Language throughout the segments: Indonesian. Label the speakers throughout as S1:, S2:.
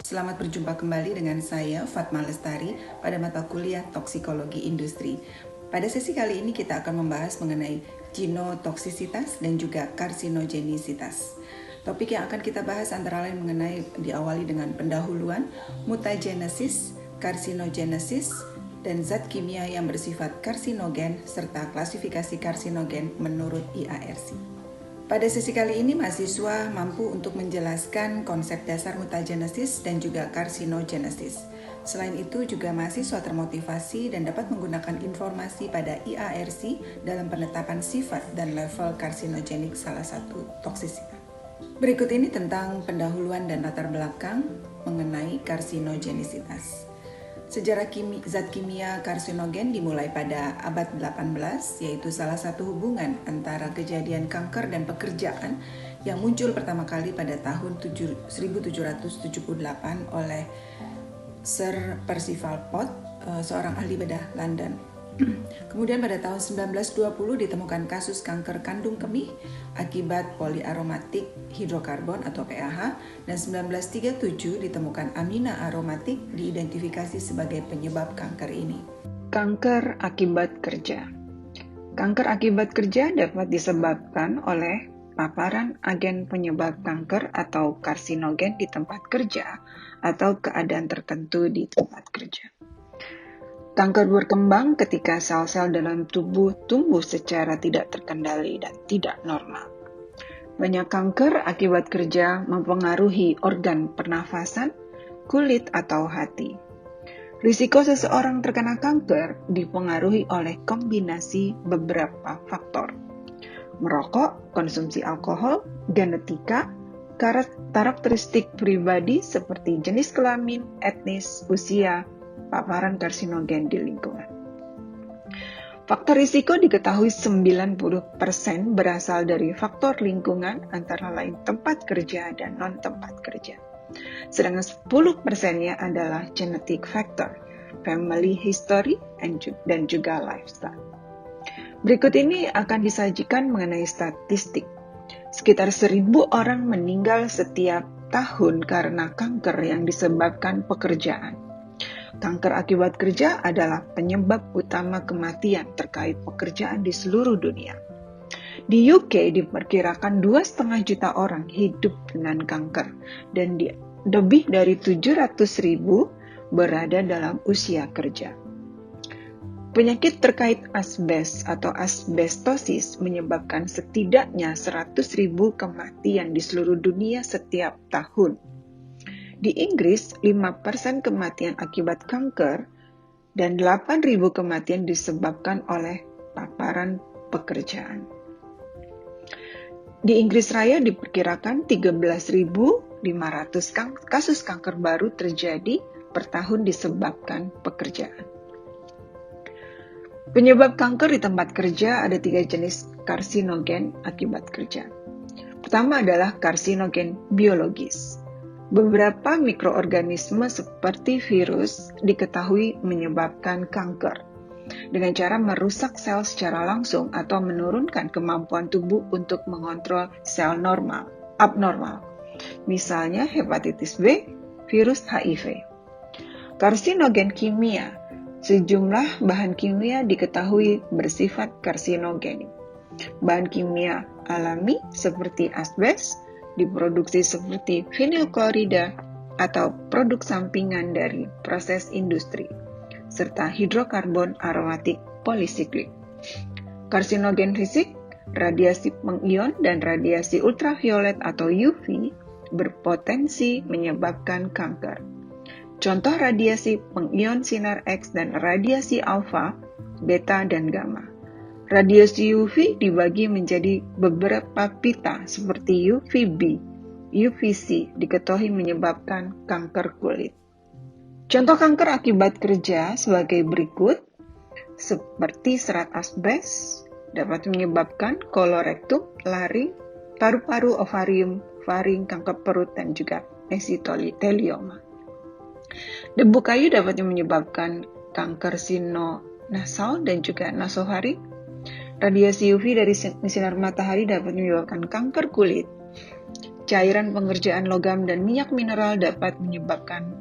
S1: Selamat berjumpa kembali dengan saya Fatma Lestari pada mata kuliah Toksikologi Industri. Pada sesi kali ini kita akan membahas mengenai genotoksisitas dan juga karsinogenisitas. Topik yang akan kita bahas antara lain mengenai diawali dengan pendahuluan, mutagenesis, karsinogenesis, dan zat kimia yang bersifat karsinogen serta klasifikasi karsinogen menurut IARC. Pada sesi kali ini, mahasiswa mampu untuk menjelaskan konsep dasar mutagenesis dan juga karsinogenesis. Selain itu, juga mahasiswa termotivasi dan dapat menggunakan informasi pada IARC dalam penetapan sifat dan level karsinogenik salah satu toksisitas. Berikut ini tentang pendahuluan dan latar belakang mengenai karsinogenisitas. Sejarah zat kimia karsinogen dimulai pada abad 18, yaitu salah satu hubungan antara kejadian kanker dan pekerjaan yang muncul pertama kali pada tahun 1778 oleh Sir Percival Pott, seorang ahli bedah London. Kemudian pada tahun 1920 ditemukan kasus kanker kandung kemih akibat poliaromatik hidrokarbon atau PAH, dan 1937 ditemukan amina aromatik diidentifikasi sebagai penyebab kanker ini. Kanker akibat kerja. Kanker akibat kerja dapat disebabkan oleh paparan agen penyebab kanker atau karsinogen di tempat kerja atau keadaan tertentu di tempat kerja. Kanker berkembang ketika sel-sel dalam tubuh tumbuh secara tidak terkendali dan tidak normal. Banyak kanker akibat kerja mempengaruhi organ pernafasan, kulit, atau hati. Risiko seseorang terkena kanker dipengaruhi oleh kombinasi beberapa faktor. Merokok, konsumsi alkohol, genetika, karakteristik pribadi seperti jenis kelamin, etnis, usia, paparan karsinogen di lingkungan. Faktor risiko diketahui 90% berasal dari faktor lingkungan antara lain tempat kerja dan non-tempat kerja. Sedangkan 10%-nya adalah genetic factor, family history, dan juga lifestyle. Berikut ini akan disajikan mengenai statistik. Sekitar 1.000 orang meninggal setiap tahun karena kanker yang disebabkan pekerjaan. Kanker akibat kerja adalah penyebab utama kematian terkait pekerjaan di seluruh dunia. Di UK diperkirakan 2,5 juta orang hidup dengan kanker dan lebih dari 700.000 berada dalam usia kerja. Penyakit terkait asbes atau asbestosis menyebabkan setidaknya 100.000 kematian di seluruh dunia setiap tahun. Di Inggris, 5% kematian akibat kanker dan 8.000 kematian disebabkan oleh paparan pekerjaan. Di Inggris Raya diperkirakan 13.500 kasus kanker baru terjadi per tahun disebabkan pekerjaan. Penyebab kanker di tempat kerja ada 3 jenis karsinogen akibat kerja. Pertama adalah karsinogen biologis. Beberapa mikroorganisme seperti virus diketahui menyebabkan kanker dengan cara merusak sel secara langsung atau menurunkan kemampuan tubuh untuk mengontrol sel abnormal. Misalnya hepatitis B, virus HIV. Karsinogen kimia. Sejumlah bahan kimia diketahui bersifat karsinogenik. Bahan kimia alami seperti asbes diproduksi seperti vinilklorida atau produk sampingan dari proses industri, serta hidrokarbon aromatik polisiklik. Karsinogen fisik, radiasi pengion dan radiasi ultraviolet atau UV berpotensi menyebabkan kanker. Contoh radiasi pengion sinar X dan radiasi alfa, beta, dan gamma. Radiasi UV dibagi menjadi beberapa pita seperti UVB, UVC diketahui menyebabkan kanker kulit. Contoh kanker akibat kerja sebagai berikut, seperti serat asbes dapat menyebabkan kolorektum, laring, paru-paru, ovarium, faring, kanker perut, dan juga mesotelioma. Debu kayu dapat menyebabkan kanker sinonasal dan juga nasofaring. Radiasi UV dari sinar matahari dapat menyebabkan kanker kulit.
S2: cairan pengerjaan logam dan minyak mineral dapat menyebabkan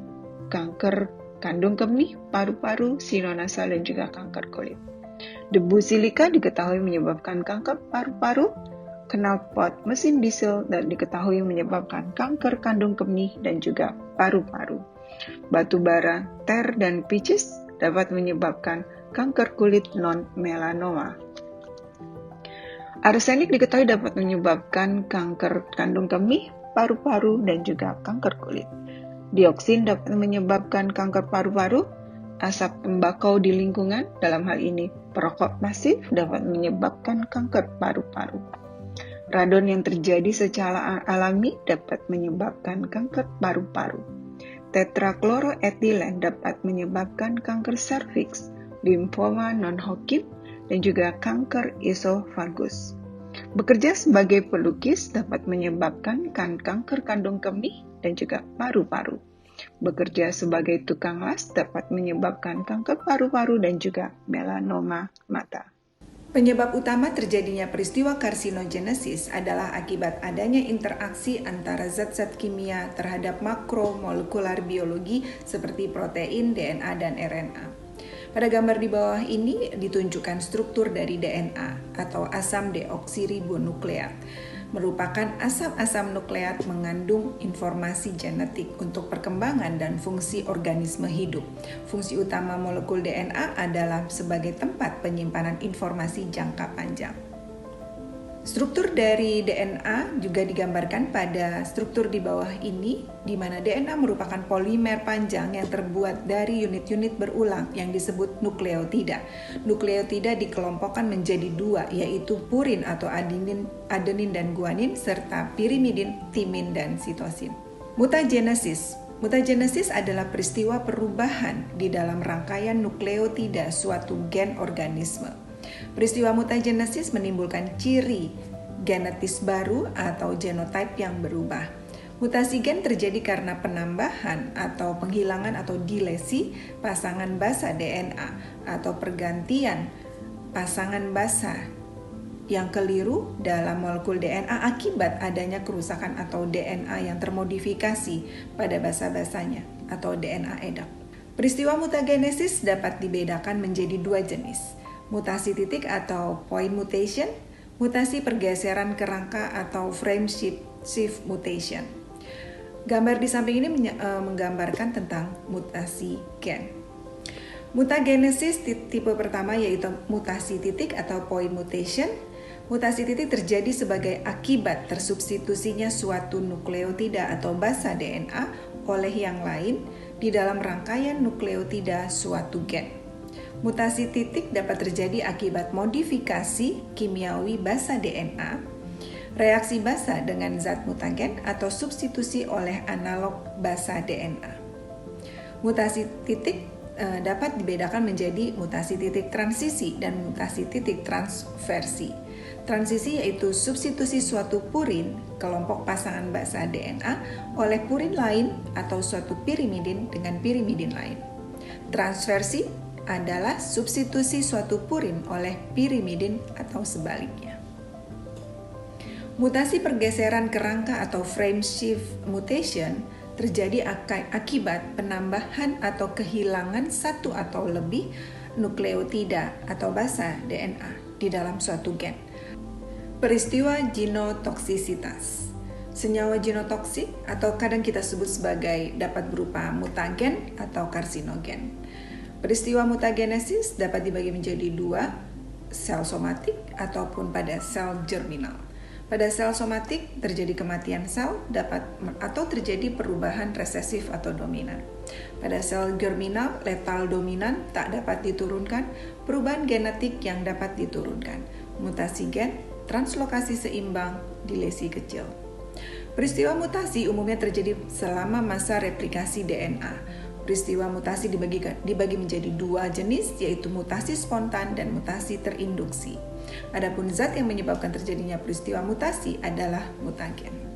S2: kanker kandung kemih, paru-paru, sinonasal, dan juga kanker kulit. Debu silika diketahui menyebabkan kanker paru-paru, knalpot mesin diesel dan diketahui menyebabkan kanker kandung kemih dan juga paru-paru. Batu bara, ter, dan pitches dapat menyebabkan kanker kulit non-melanoma. Arsenik diketahui dapat menyebabkan kanker kandung kemih, paru-paru, dan juga kanker kulit. Dioksin dapat menyebabkan kanker paru-paru. Asap tembakau di lingkungan, dalam hal ini perokok pasif, dapat menyebabkan kanker paru-paru. Radon yang terjadi secara alami dapat menyebabkan kanker paru-paru. Tetrakloroetilen dapat menyebabkan kanker serviks, limfoma non-Hodgkin, dan juga kanker esofagus. Bekerja sebagai pelukis dapat menyebabkan kanker kandung kemih dan juga paru-paru. Bekerja sebagai tukang las dapat menyebabkan kanker paru-paru dan juga melanoma mata.
S1: Penyebab utama terjadinya peristiwa karsinogenesis adalah akibat adanya interaksi antara zat-zat kimia terhadap makromolekular biologi seperti protein, DNA, dan RNA. Pada gambar di bawah ini ditunjukkan struktur dari DNA atau asam deoksiribonukleat. Merupakan asam-asam nukleat mengandung informasi genetik untuk perkembangan dan fungsi organisme hidup. Fungsi utama molekul DNA adalah sebagai tempat penyimpanan informasi jangka panjang. Struktur dari DNA juga digambarkan pada struktur di bawah ini, di mana DNA merupakan polimer panjang yang terbuat dari unit-unit berulang yang disebut nukleotida. Nukleotida dikelompokkan menjadi dua, yaitu purin atau adenin dan guanin, serta pirimidin, timin, dan sitosin. Mutagenesis. Mutagenesis adalah peristiwa perubahan di dalam rangkaian nukleotida suatu gen organisme. Peristiwa mutagenesis menimbulkan ciri genetis baru atau genotype yang berubah. Mutasi gen terjadi karena penambahan atau penghilangan atau dilesi pasangan basa DNA atau pergantian pasangan basa yang keliru dalam molekul DNA akibat adanya kerusakan atau DNA yang termodifikasi pada basa-basanya atau DNA EDAP. Peristiwa mutagenesis dapat dibedakan menjadi dua jenis. Mutasi titik atau point mutation, mutasi pergeseran kerangka atau frame shift mutation. Gambar di samping ini menggambarkan tentang mutasi gen. Mutagenesis tipe pertama yaitu mutasi titik atau point mutation. Mutasi titik terjadi sebagai akibat tersubstitusinya suatu nukleotida atau basa DNA oleh yang lain di dalam rangkaian nukleotida suatu gen. Mutasi titik dapat terjadi akibat modifikasi kimiawi basa DNA, reaksi basa dengan zat mutagen, atau substitusi oleh analog basa DNA. Mutasi titik dapat dibedakan menjadi mutasi titik transisi dan mutasi titik transversi. Transisi yaitu substitusi suatu purin, kelompok pasangan basa DNA, oleh purin lain atau suatu pirimidin dengan pirimidin lain. Transversi adalah substitusi suatu purin oleh pirimidin atau sebaliknya. Mutasi pergeseran kerangka atau frame shift mutation terjadi akibat penambahan atau kehilangan satu atau lebih nukleotida atau basa DNA di dalam suatu gen. Peristiwa genotoksisitas. Senyawa genotoksik atau kadang kita sebut sebagai dapat berupa mutagen atau karsinogen. Peristiwa mutagenesis dapat dibagi menjadi dua, sel somatik ataupun pada sel germinal. Pada sel somatik terjadi kematian sel atau terjadi perubahan resesif atau dominan. Pada sel germinal, letal dominan tak dapat diturunkan, perubahan genetik yang dapat diturunkan, mutasi gen, translokasi seimbang, dilesi kecil. Peristiwa mutasi umumnya terjadi selama masa replikasi DNA. Peristiwa mutasi dibagi menjadi dua jenis, yaitu mutasi spontan dan mutasi terinduksi. Adapun zat yang menyebabkan terjadinya peristiwa mutasi adalah mutagen.